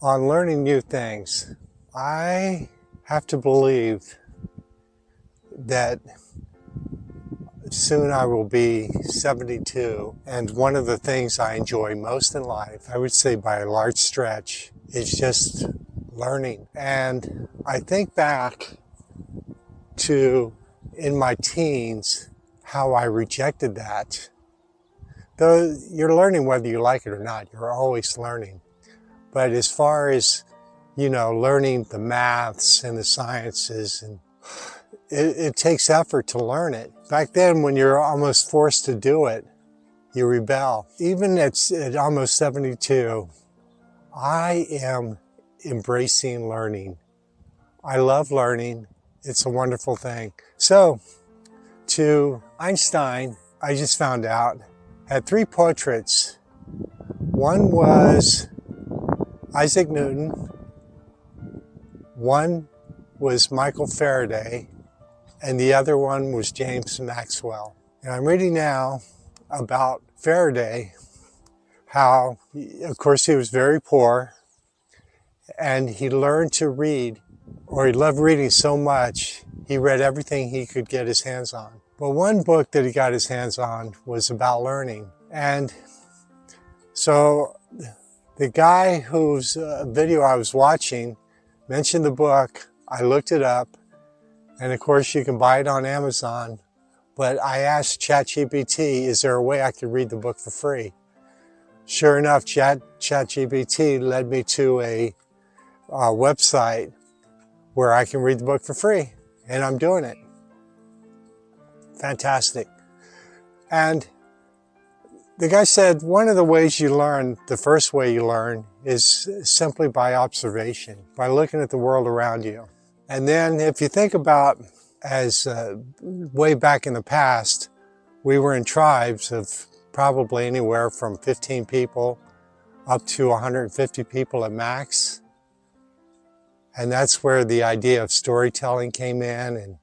on learning new things. I have to believe that soon I will be 72, and one of the things I enjoy most in life, I would say by a large stretch, is just learning. And I think back to in my teens how I rejected that. Though you're learning whether you like it or not, you're always learning. But as far as, learning the maths and the sciences, and it takes effort to learn it. Back then, when you're almost forced to do it, you rebel. Even at almost 72, I am embracing learning. I love learning. It's a wonderful thing. So, to Einstein, I just found out, had 3 portraits. One was Isaac Newton, one was Michael Faraday, and the other one was James Maxwell. And I'm reading now about Faraday, how, of course, he was very poor, and he learned to read, or he loved reading so much, he read everything he could get his hands on. But one book that he got his hands on was about learning. And so the guy whose video I was watching mentioned the book. I looked it up, and of course you can buy it on Amazon. But I asked ChatGPT, is there a way I could read the book for free? Sure enough, ChatGPT led me to a website where I can read the book for free, and I'm doing it. Fantastic. And the guy said one of the ways you learn, the first way you learn, is simply by observation, by looking at the world around you. And then if you think about, as way back in the past, we were in tribes of probably anywhere from 15 people up to 150 people at max. And that's where the idea of storytelling came in,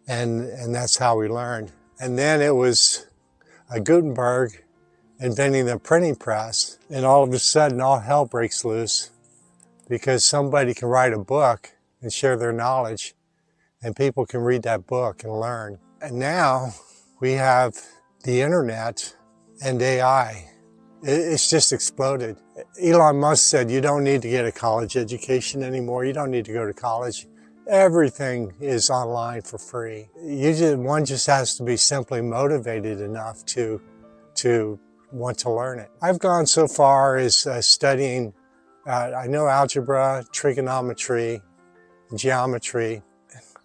and that's how we learned. And then it was Gutenberg inventing the printing press, and all of a sudden all hell breaks loose because somebody can write a book and share their knowledge, and people can read that book and learn. And now we have the internet and AI. It's just exploded. Elon Musk said you don't need to get a college education anymore. You don't need to go to college. Everything is online for free. One just has to be simply motivated enough to want to learn it. I've gone so far as studying, I know algebra, trigonometry, geometry.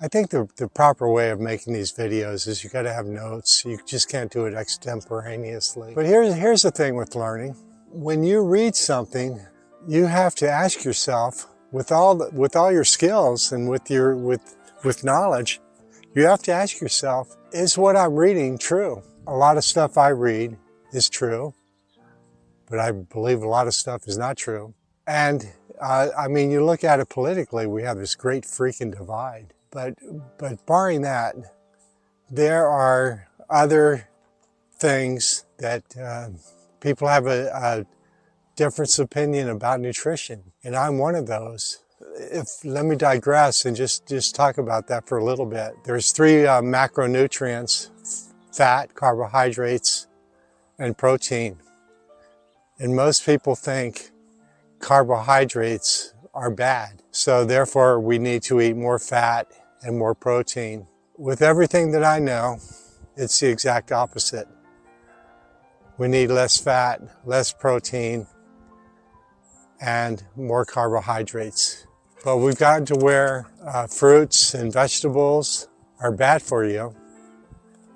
I think the proper way of making these videos is you got to have notes. You just can't do it extemporaneously. But here's the thing with learning. When you read something, you have to ask yourself, with all your skills and with knowledge, you have to ask yourself, is what I'm reading true? A lot of stuff I read is true, but I believe a lot of stuff is not true. And I mean, you look at it politically, we have this great freaking divide. But barring that, there are other things that people have a difference of opinion about nutrition, and I'm one of those. Let me digress and just talk about that for a little bit. There's 3 macronutrients: fat, carbohydrates, and protein. And most people think carbohydrates are bad, so therefore we need to eat more fat and more protein. With everything that I know, it's the exact opposite. We need less fat, less protein, and more carbohydrates. But we've gotten to where fruits and vegetables are bad for you,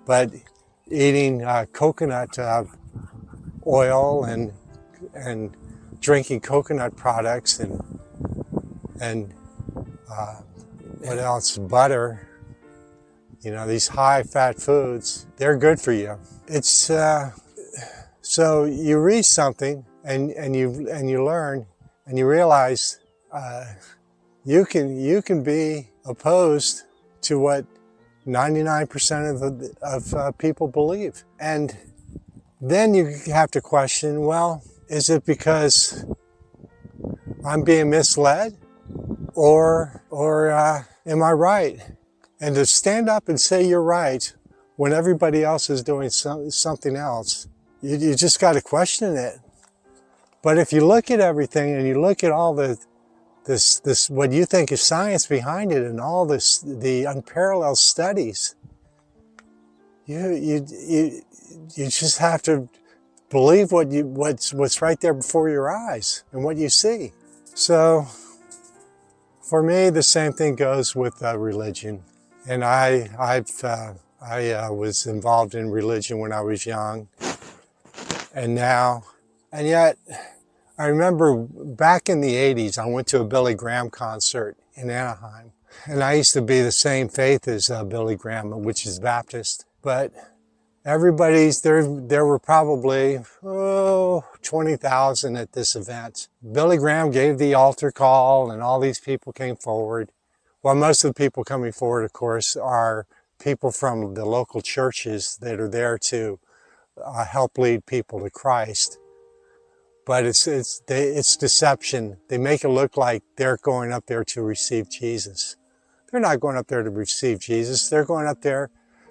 but eating coconut oil and drinking coconut products and what else? Butter. These high-fat foods, they're good for you. It's so you read something and you learn and you realize you can be opposed to what 99% of people believe, and then you have to question, well, is it because I'm being misled? Or am I right? And to stand up and say you're right when everybody else is doing something else, you just got to question it. But if you look at everything and you look at all this what you think is science behind it and all the unparalleled studies, you just have to believe what's right there before your eyes and what you see. So for me, the same thing goes with religion. And I was involved in religion when I was young, and now, and yet, I remember back in the 80s, I went to a Billy Graham concert in Anaheim. And I used to be the same faith as Billy Graham, which is Baptist. But there were probably 20,000 at this event. Billy Graham gave the altar call and all these people came forward. Well, most of the people coming forward, of course, are people from the local churches that are there to help lead people to Christ. But it's deception. They make it look like they're going up there to receive Jesus. They're not going up there to receive Jesus. They're going up there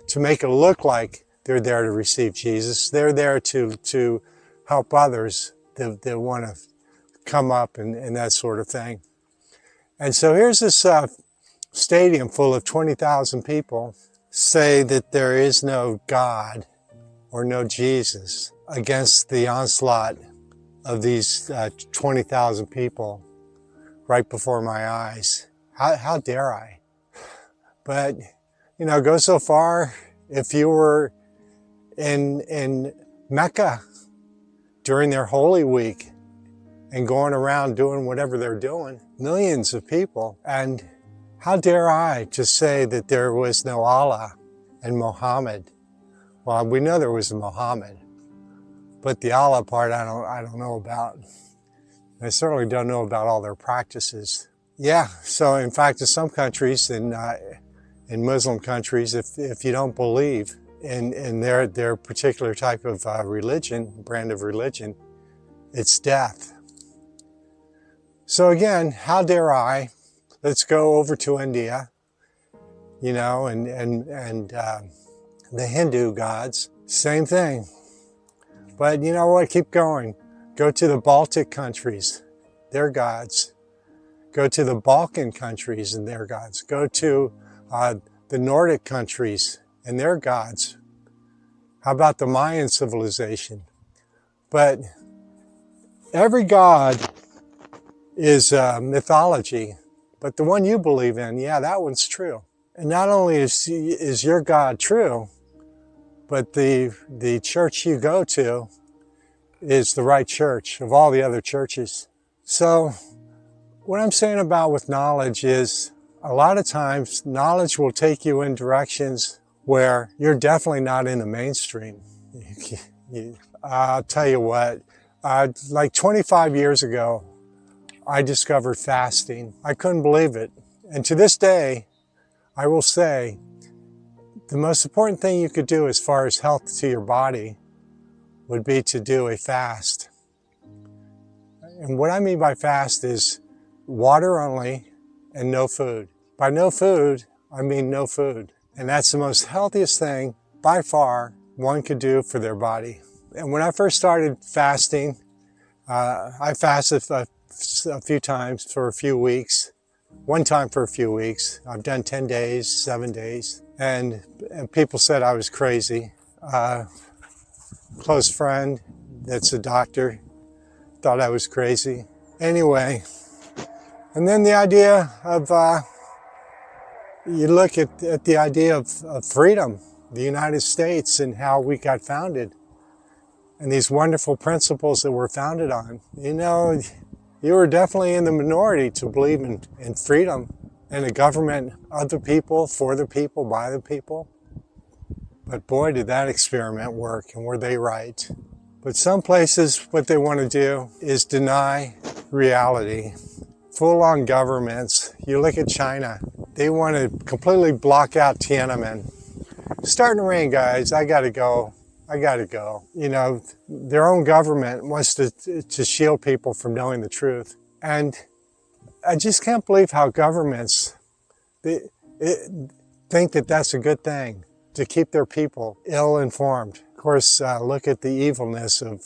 to make it look like they're there to receive Jesus. They're there to help others that want to come up and that sort of thing. And so here's this stadium full of 20,000 people say that there is no God or no Jesus against the onslaught of these 20,000 people right before my eyes. How dare I? But, you know, go so far, if you were in Mecca during their Holy Week and going around doing whatever they're doing, millions of people, and how dare I just say that there was no Allah and Muhammad? Well, we know there was a Muhammad, but the Allah part I don't know about. I certainly don't know about all their practices. Yeah, so in fact, in some countries, in Muslim countries, if you don't believe in their particular type of religion, brand of religion, it's death. So again, how dare I? Let's go over to India, you know, and the Hindu gods, same thing. But you know what? Keep going. Go to the Baltic countries, their gods. Go to the Balkan countries and their gods. Go to the Nordic countries and their gods. How about the Mayan civilization? But every god is mythology. But the one you believe in, yeah, that one's true. And not only is your God true, but the church you go to is the right church of all the other churches. So what I'm saying about with knowledge is a lot of times knowledge will take you in directions where you're definitely not in the mainstream. I'll tell you what, like 25 years ago, I discovered fasting. I couldn't believe it. And to this day, I will say, the most important thing you could do as far as health to your body would be to do a fast. And what I mean by fast is water only and no food. By no food, I mean no food. And that's the most healthiest thing by far one could do for their body. And when I first started fasting, I fasted a few times for a few weeks. One time for a few weeks. I've done 10 days, 7 days. And people said I was crazy. Close friend that's a doctor thought I was crazy. Anyway, and then the idea of, you look at the idea of freedom, the United States and how we got founded, and these wonderful principles that we're founded on. You know, you were definitely in the minority to believe in freedom and a government of the people, for the people, by the people. But boy, did that experiment work, and were they right. But some places, what they want to do is deny reality. Full-on governments. You look at China, they want to completely block out Tiananmen. It's starting to rain, guys. I gotta go. You know, their own government wants to shield people from knowing the truth. And I just can't believe how governments they, think that that's a good thing, to keep their people ill-informed. Of course, look at the evilness of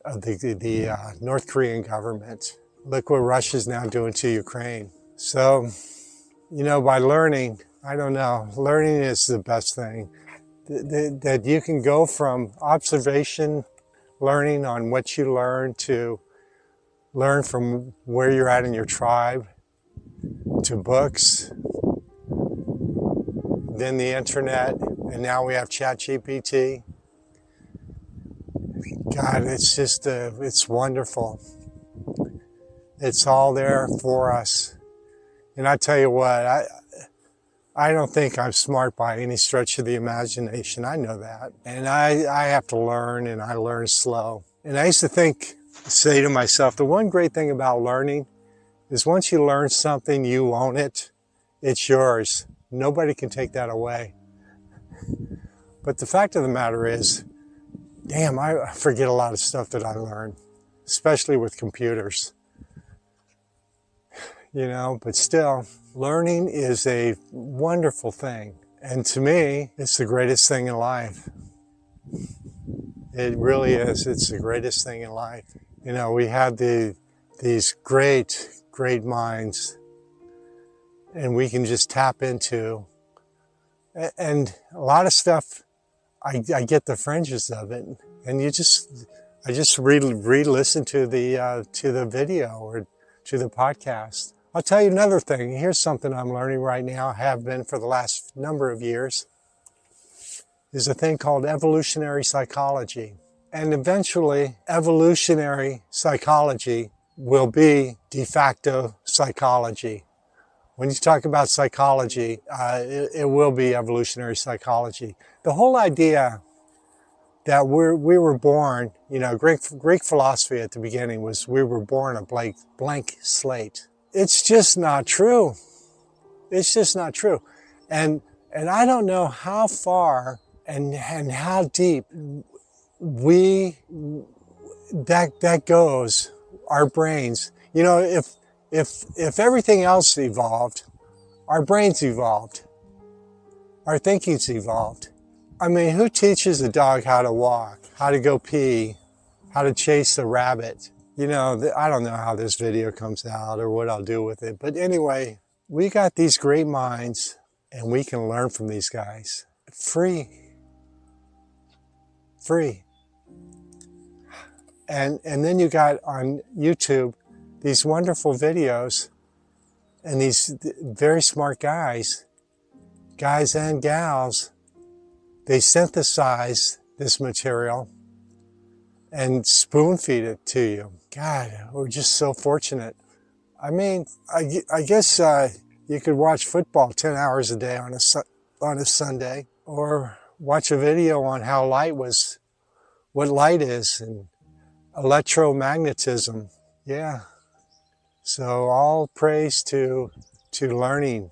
the North Korean government. Look what Russia's now doing to Ukraine. So, you know, by learning, I don't know, learning is the best thing. That you can go from observation, learning on what you learn, to learn from where you're at in your tribe, to books, then the internet, and now we have ChatGPT. God, it's just, it's wonderful. It's all there for us. And I tell you what, I don't think I'm smart by any stretch of the imagination. I know that. And I have to learn, and I learn slow. And I used to say to myself, the one great thing about learning is once you learn something, you own it. It's yours. Nobody can take that away. But the fact of the matter is, damn, I forget a lot of stuff that I learned, especially with computers. You know, but still, learning is a wonderful thing. And to me, it's the greatest thing in life. It really is. It's the greatest thing in life. You know, we have these great minds, and we can just tap into. And a lot of stuff, I get the fringes of it. And I just re-listen to the video or to the podcast. I'll tell you another thing. Here's something I'm learning right now, have been for the last number of years, is a thing called evolutionary psychology. And eventually, evolutionary psychology will be de facto psychology. When you talk about psychology, it will be evolutionary psychology. The whole idea that we were born, you know, Greek philosophy at the beginning was we were born a blank slate. It's just not true. It's just not true. And I don't know how far and how deep that goes, our brains. You know, if everything else evolved, our brains evolved. Our thinking's evolved. I mean, who teaches a dog how to walk, how to go pee, how to chase a rabbit? You know, I don't know how this video comes out or what I'll do with it. But anyway, we got these great minds, and we can learn from these guys. Free. And then you got on YouTube these wonderful videos, and these very smart guys and gals, they synthesize this material and spoon feed it to you. God, we're just so fortunate. I mean, I guess you could watch football 10 hours a day on a Sunday, or watch a video on what light is and electromagnetism. Yeah. So all praise to learning